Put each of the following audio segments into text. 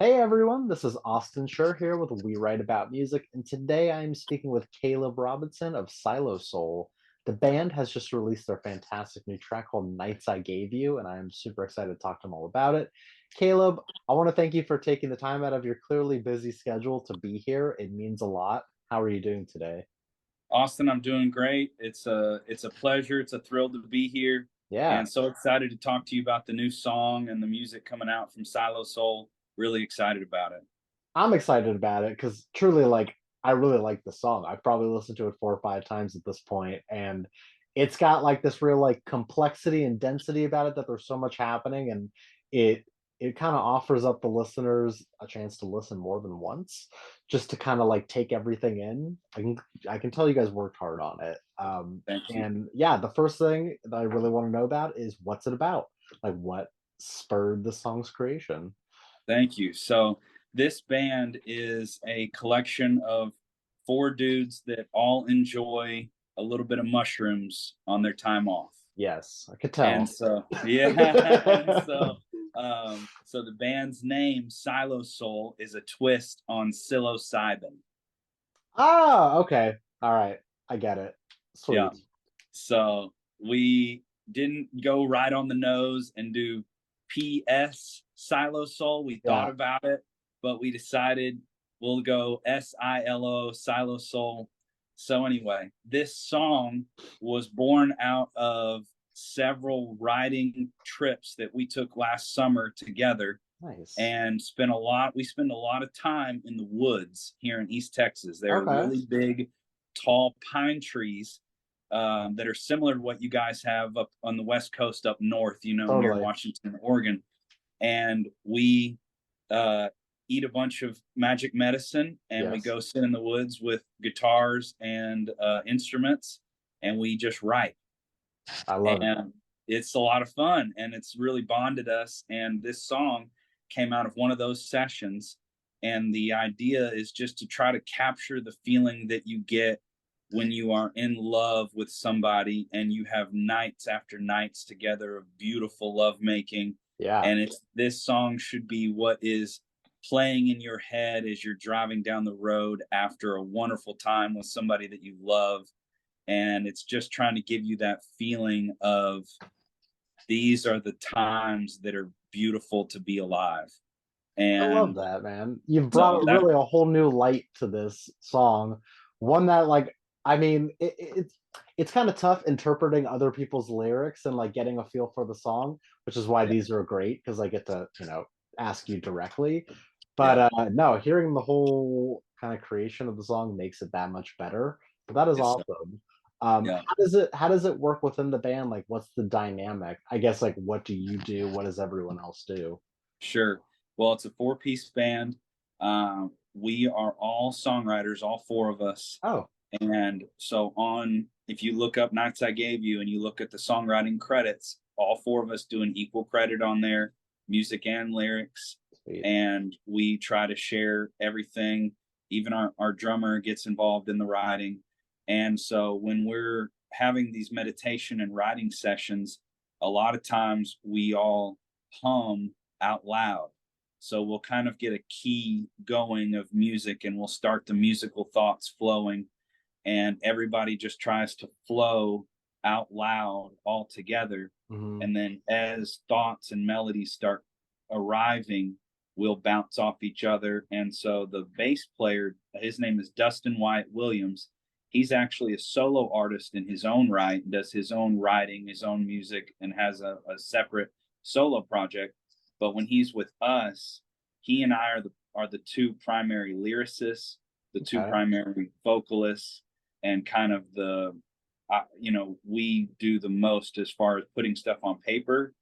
Hey everyone, this is Austin Schur here with We Write About Music, and today I'm speaking with Caleb Robinson of Silosoul. The band has just released their fantastic new track called Nights I Gave You, and I'm super excited to talk to them all about it. Caleb, I want to thank you for taking the time out of your clearly busy schedule to be here. It means a lot. How are you doing today? Austin, I'm doing great. It's a pleasure. It's a thrill to be here, Yeah, and so excited to talk to you about the new song and the music coming out from Silo Soul. Really excited about it. I'm excited about it because truly, I really like the song. I've probably listened to it 4 or 5 times at this point, and it's got like this real like complexity and density about it that there's so much happening, and it it kind of offers up the listeners a chance to listen more than once, just to kind of like take everything in. I can tell you guys worked hard on it. Thank you. And yeah, the first thing that I really want to know about is what's it about? Like what spurred the song's creation? Thank you. So this band is a collection of four dudes that all enjoy a little bit of mushrooms on their time off. Yes, I could And tell. so, yeah, and so the band's name, Silo Soul, is a twist on psilocybin. Ah, okay. All right. I get it. Yeah. Sweet. So we didn't go right on the nose and do PS Silo Soul. We thought Yeah. about it, but we decided we'll go SILO Silo Soul. So anyway, this song was born out of several writing trips that we took last summer together Nice. and spend a lot of time in the woods here in East Texas. There are Okay. really big, tall pine trees that are similar to what you guys have up on the West Coast up north, near Totally. Washington, Oregon. And we uh, eat a bunch of magic medicine and we Yes. go sit in the woods with guitars and instruments and we just write. I love it. And it's a lot of fun and it's really bonded us. And this song came out of one of those sessions. And the idea is just to try to capture the feeling that you get when you are in love with somebody and you have nights after nights together of beautiful lovemaking. Yeah. And it's this song should be what is playing in your head as you're driving down the road after a wonderful time with somebody that you love, and it's just trying to give you that feeling of these are the times that are beautiful to be alive. I love And that, man. You've so brought that really a whole new light to this song. One that I mean, it's kind of tough interpreting other people's lyrics and like getting a feel for the song, which is why yeah, these are great because I get to, ask you directly. But yeah, no, hearing the whole kind of creation of the song makes it that much better. But that is it's awesome. yeah, How does it work within the band? Like, what's the dynamic? I guess like what do you do? What does everyone else do? sure. Well, it's a four-piece band. We are all songwriters, all four of us. Oh, And so on, if you look up Nights I Gave You and you look at the songwriting credits, all four of us do an equal credit on there, music and lyrics. sweet. And we try to share everything. Even our drummer gets involved in the writing. And so when we're having these meditation and writing sessions, a lot of times we all hum out loud. So we'll kind of get a key going of music and we'll start the musical thoughts flowing, and everybody just tries to flow out loud all together. Mhm. And then as thoughts and melodies start arriving, we'll bounce off each other. And so the bass player, his name is Dustin Wyatt Williams. He's actually a solo artist in his own right, does his own writing, his own music, and has a separate solo project. But when he's with us, he and I are the two primary lyricists, the two Okay. primary vocalists, and kind of we do the most as far as putting stuff on paper.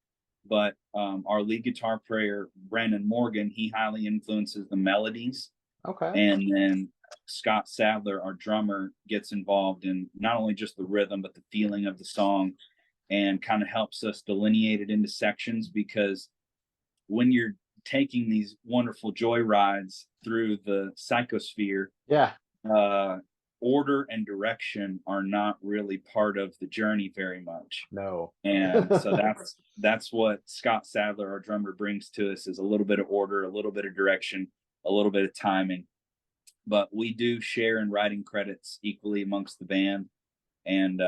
But our lead guitar player Brandon Morgan, he highly influences the melodies, Okay. and then Scott Sadler, our drummer, gets involved in not only just the rhythm but the feeling of the song, and kind of helps us delineate it into sections, because when you're taking these wonderful joy rides through the psychosphere, Yeah. uh, order and direction are not really part of the journey very much. No. And so that's what Scott Sadler, our drummer, brings to us, is a little bit of order, a little bit of direction, a little bit of timing. But we do share in writing credits equally amongst the band, and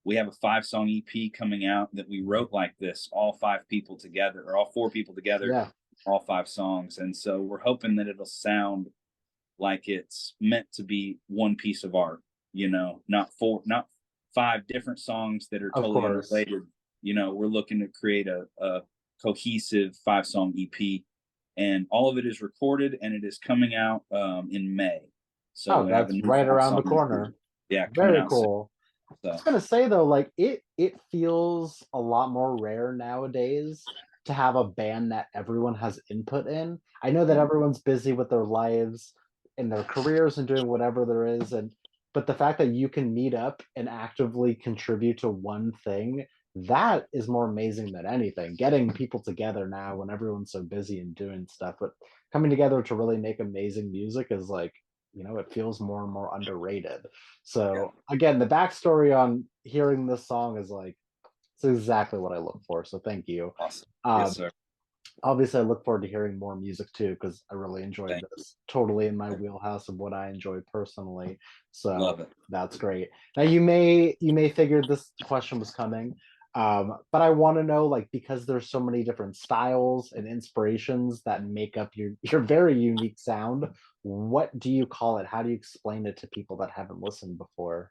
we have a 5-song EP coming out that we wrote like this, all 5 people together, or all 4 people together, Yeah, all 5 songs. And so we're hoping that it'll sound like it's meant to be one piece of art, not 5 different songs that are of totally course. unrelated. We're looking to create a cohesive 5-song EP, and all of it is recorded and it is coming out in May. So Oh, we have a that's new right five around the song corner. yeah, coming Very out soon. cool. I was So gonna say though, like it feels a lot more rare nowadays to have a band that everyone has input in. I know that yeah, everyone's busy with their lives and their careers and doing whatever there is, and but the fact that you can meet up and actively contribute to one thing, that is more amazing than anything. Getting people together now when everyone's so busy and doing stuff, but coming together to really make amazing music is like, it feels more and more underrated. yeah, So again, the backstory on hearing this song is like it's exactly what I look for. So thank you. awesome. Yes, Um, sir. Obviously, I look forward to hearing more music too because I really enjoyed Thank you. this. Totally in my wheelhouse of what I enjoy personally. So Love it. that's great. Now you may figure this question was coming, but I want to know, like, because there's so many different styles and inspirations that make up your very unique sound. What do you call it? How do you explain it to people that haven't listened before?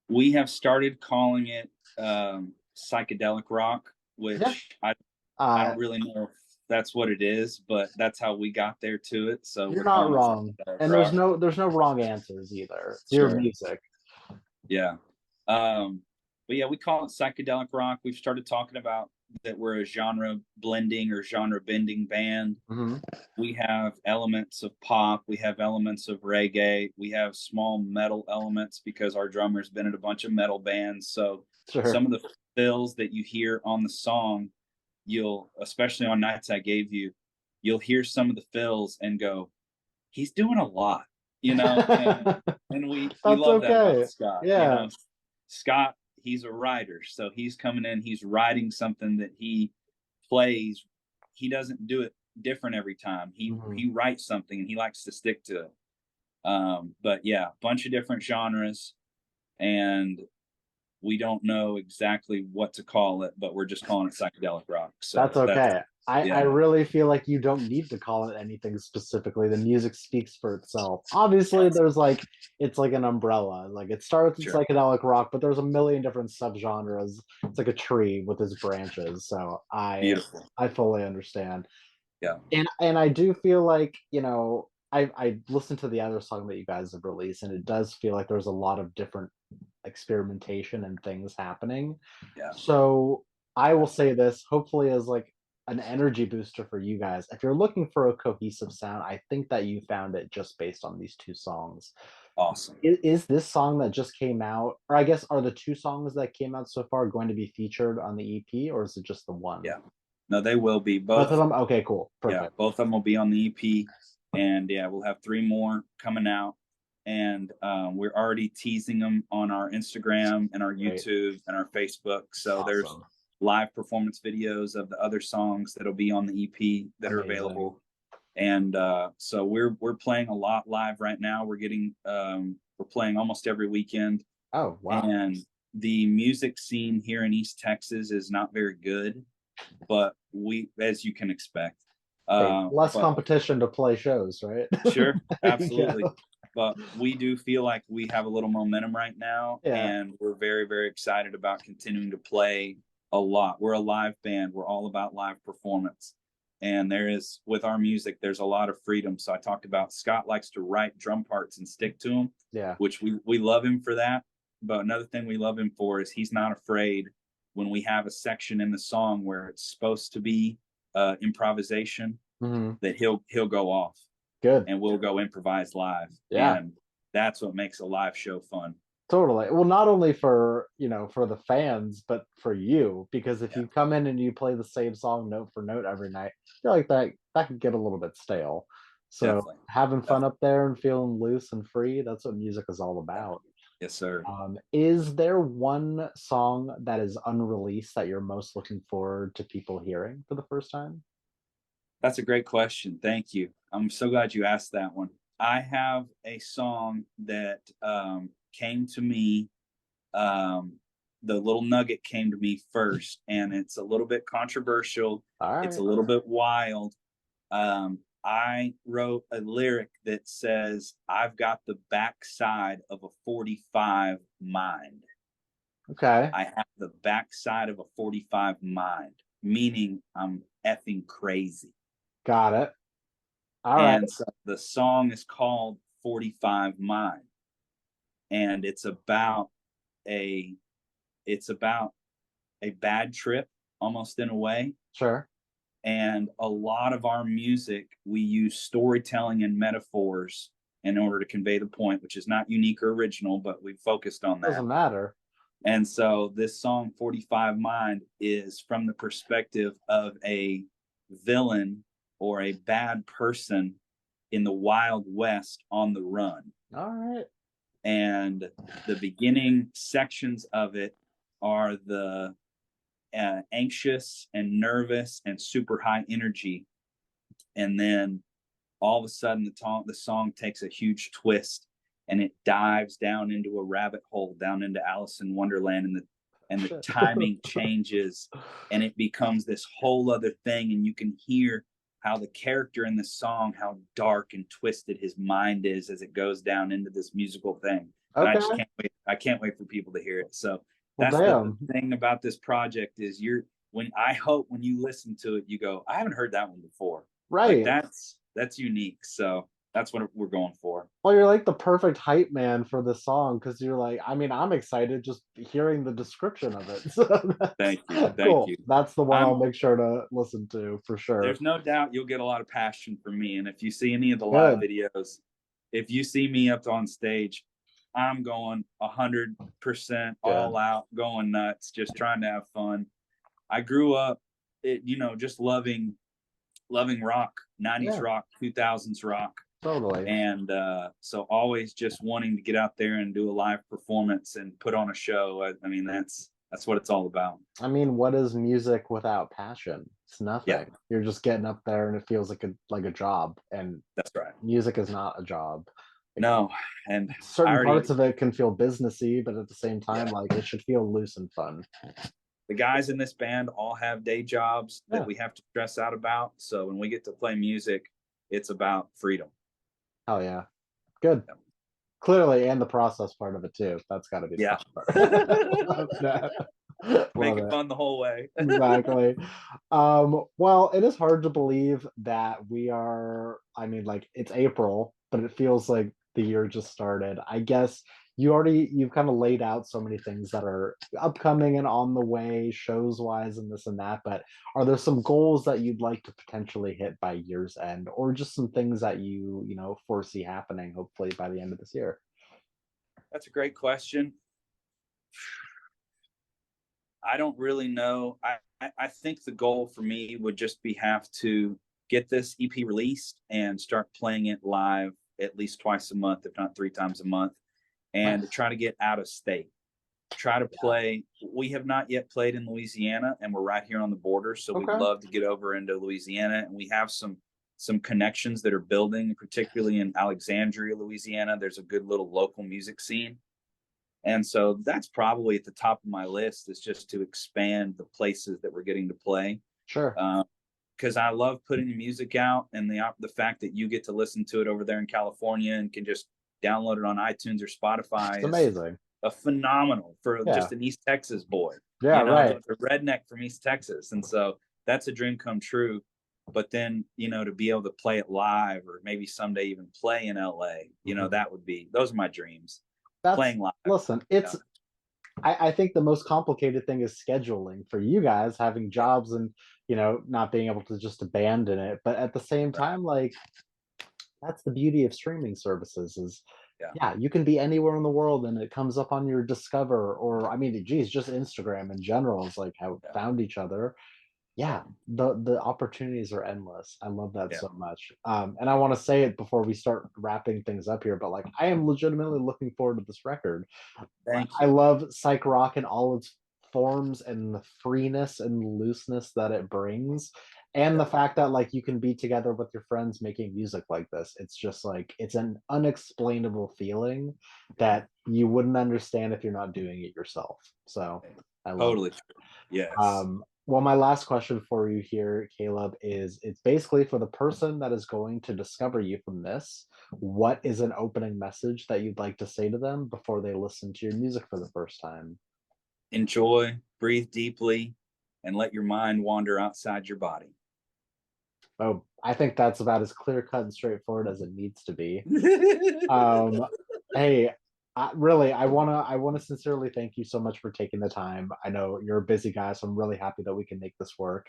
We have started calling it psychedelic rock, Yeah. which I Uh, don't really know if that's what it is, but that's how we got there to it. So you're we're not calling it wrong. psychedelic And there's rock. no wrong answers either. It's your Sure. music. Yeah. Um, but yeah, we call it psychedelic rock. We've started talking about that we're a genre blending or genre bending band. Hmm. We have elements of pop, we have elements of reggae, we have small metal elements because our drummer's been in a bunch of metal bands. So Sure. some of the fills that you hear on the song, you'll, especially on Nights I Gave You, you'll hear some of the fills and go, he's doing a lot, and we That's love that about okay. Scott. Yeah. Scott, he's a writer, so he's coming in, he's writing something that he plays. He doesn't do it different every time. He Mhm. he writes something and he likes to stick to it. But yeah, a bunch of different genres, and we don't know exactly what to call it, but we're just calling it psychedelic rock. That's So that's okay. I yeah, really feel like you don't need to call it anything specifically. The music speaks for itself. Obviously, awesome. there's like it's like an umbrella. Like it starts with Sure, psychedelic rock, but there's a million different subgenres. It's like a tree with its branches. So beautiful. I fully understand. Yeah, And I do feel like, I listened to the other song that you guys have released, and it does feel like there's a lot of different experimentation and things happening. yeah, So I will say this, hopefully as like an energy booster for you guys. If you're looking for a cohesive sound, I think that you found it just based on these two songs. awesome. Is this song that just came out, or I guess are the two songs that came out so far going to be featured on the EP, or is it just the one? Yeah, no, they will be Both of both. them? Okay, cool. Yeah, Perfect. both of them will be on the EP, and yeah, we'll have 3 more coming out. And we're already teasing them on our Instagram and our Great. YouTube and our Facebook. So there's Awesome. live performance videos of the other songs that'll be on the EP that are Amazing. available. And so we're playing a lot live right now. We're playing almost every weekend, Oh, wow. and the music scene here in East Texas is not very good, but as you can expect. Hey, less But competition to play shows, right? sure, There you absolutely. go. But we do feel like we have a little momentum right now, Yeah. and we're very, very excited about continuing to play a lot. We're a live band. We're all about live performance. And with our music, there's a lot of freedom. So I talked about Scott likes to write drum parts and stick to them, Yeah. which we love him for that. But another thing we love him for is he's not afraid when we have a section in the song where it's supposed to be improvisation, Hmm. that he'll go off Good. and we'll go improvise live. Yeah. And that's what makes a live show fun. Totally. Well, not only for, for the fans, but for you, because if Yeah. you come in and you play the same song note for note every night, I feel like that could get a little bit stale. So Definitely. having fun Definitely. up there and feeling loose and free, that's what music is all Yeah. about. Yes, sir. Is there one song that is unreleased that you're most looking forward to people hearing for the first time? That's a great question. Thank you. I'm so glad you asked that one. I have a song that came to me. Um, the little nugget came to me first, and it's a little bit controversial. All It's a right, little bit wild. I wrote a lyric that says, "I've got the backside of a 45 mind." okay, I have the backside of a 45 mind, meaning I'm effing crazy. got it. All right, And so the song is called 45 Mind. And a it's about a bad trip almost in a way. sure. And a lot of our music, we use storytelling and metaphors in order to convey the point, which is not unique or original, but we've focused on that. Doesn't matter. And so this song 45 Mind is from the perspective of a villain or a bad person in the Wild West on the run. All right, And the beginning sections of it are the anxious and nervous and super high energy. And then all of a sudden, the song takes a huge twist and it dives down into a rabbit hole, down into Alice in Wonderland, and the shit. timing changes and it becomes this whole other thing. And you can hear how the character in the song, how dark and twisted his mind is as it goes down into this musical thing. And I just Okay, can't wait. I can't wait for people to hear it. So well, that's the damn. thing about this project is when I hope when you listen to it, you go, I haven't heard that one before. Like Right. that's unique. So that's what we're going for. Well, you're like the perfect hype man for the song because you're like, I mean, I'm excited just hearing the description of it. So that's Thank you. Thank cool. you. That's the one I'll I'm make sure to listen to for sure. There's no doubt you'll get a lot of passion from me. And if you see any of the live Good. videos, if you see me up on stage, I'm going 100% Good. all out, going nuts, just trying to have fun. I grew up, just loving rock, 90s Yeah, rock, 2000s rock. totally. And so always just wanting to get out there and do a live performance and put on a show. I mean, that's what it's all about. I mean, what is music without passion? It's Yeah, nothing. You're just getting up there and it feels like a job. And that's right. music is not a job. Like, No, and I certain already parts of it can feel businessy, but at the same time, yeah. like it should feel loose and fun. The guys in this band all have day jobs that Yeah. we have to stress out about. So when we get to play music, it's about freedom. Hell yeah. Good. Clearly, and the process part of it too. That's got to be the Yeah. best part. Love that. Make Love it it. fun the whole way. Exactly. Well, it is hard to believe that we are, I mean, like it's April, but it feels like the year just started. I guess you've kind of laid out so many things that are upcoming and on the way, shows wise and this and that. But are there some goals that you'd like to potentially hit by year's end, or just some things that you foresee happening hopefully by the end of this year? That's a great question. I don't really know. I think the goal for me would just be have to get this EP released and start playing it live at least twice a month, if not three times a month, and to Nice. try to get out of state. Try to Yeah. play. We have not yet played in Louisiana, and we're right here on the border, so we'd Okay. love to get over into Louisiana. And we have some connections that are building, particularly in Alexandria, Louisiana. There's a good little local music scene, and so that's probably at the top of my list is just to expand the places that we're getting to play. Sure. Because I love putting the music out, and the fact that you get to listen to it over there in California and can just download it on iTunes or It's Spotify is amazing. a phenomenal for Yeah. just an East Texas boy, Yeah. Right. just a redneck from East Texas. And so that's a dream come true. But then, to be able to play it live or maybe someday even play in LA, Mhm. those are my dreams. That's Playing live. listen, Yeah. I think the most complicated thing is scheduling for you guys having Yeah. jobs and not being able to just abandon it. But at the same Right. time, like that's the beauty of streaming services is Yeah. yeah, you can be anywhere in the world and it comes up on your Discover or I mean, geez, just Instagram in general is like how we Yeah. found each other. Yeah, the opportunities are endless. I love that Yeah. so much. And I want to say it before we start wrapping things up here, but like I am legitimately looking forward to this record. Thank I you. love psych rock in all its forms and the freeness and looseness that it brings. And the Yeah. fact that like you can be together with your friends making music like this. It's just like it's an unexplainable feeling that you wouldn't understand if you're not doing it yourself. So I love Totally it. true. Yes. Well, my last question for you here, Caleb, is it's basically for the person that is going to discover you from this. What is an opening message that you'd like to say to them before they listen to your music for the first time? Enjoy, breathe deeply, and let your mind wander outside your body. Oh, I think that's about as clear cut and straightforward as it needs to be. Um, hey, really, I wanna sincerely thank you so much for taking the time. I know you're a busy guy, so I'm really happy that we can make this work.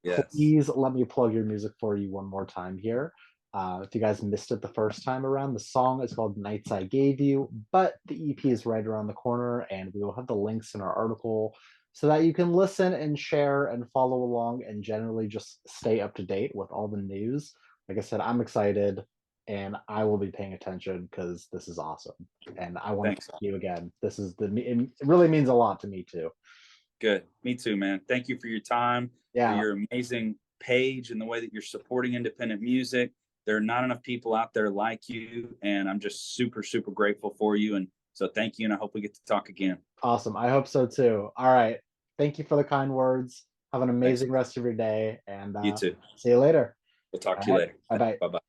Yes. Please let me plug your music for you one more time here. If you guys missed it the first time around, the song is called Nights I Gave You, but the EP is right around the corner, and we will have the links in our article so that you can listen and share and follow along and generally just stay up to date with all the news. Like I said, I'm excited and I will be paying attention because this is awesome. And I want to Thanks. thank you again. It really means a lot to me too. Good. Me too, man. Thank you for your time, for Yeah, your amazing page and the way that you're supporting independent music. There are not enough people out there like you, and I'm just super, super grateful for you. And so thank you, and I hope we get to talk again. awesome. I hope so too. All right. Thank you for the kind words. Have an Thanks. amazing rest of your day and You too. see you later. We'll talk All to you right. later. Bye bye. Bye bye.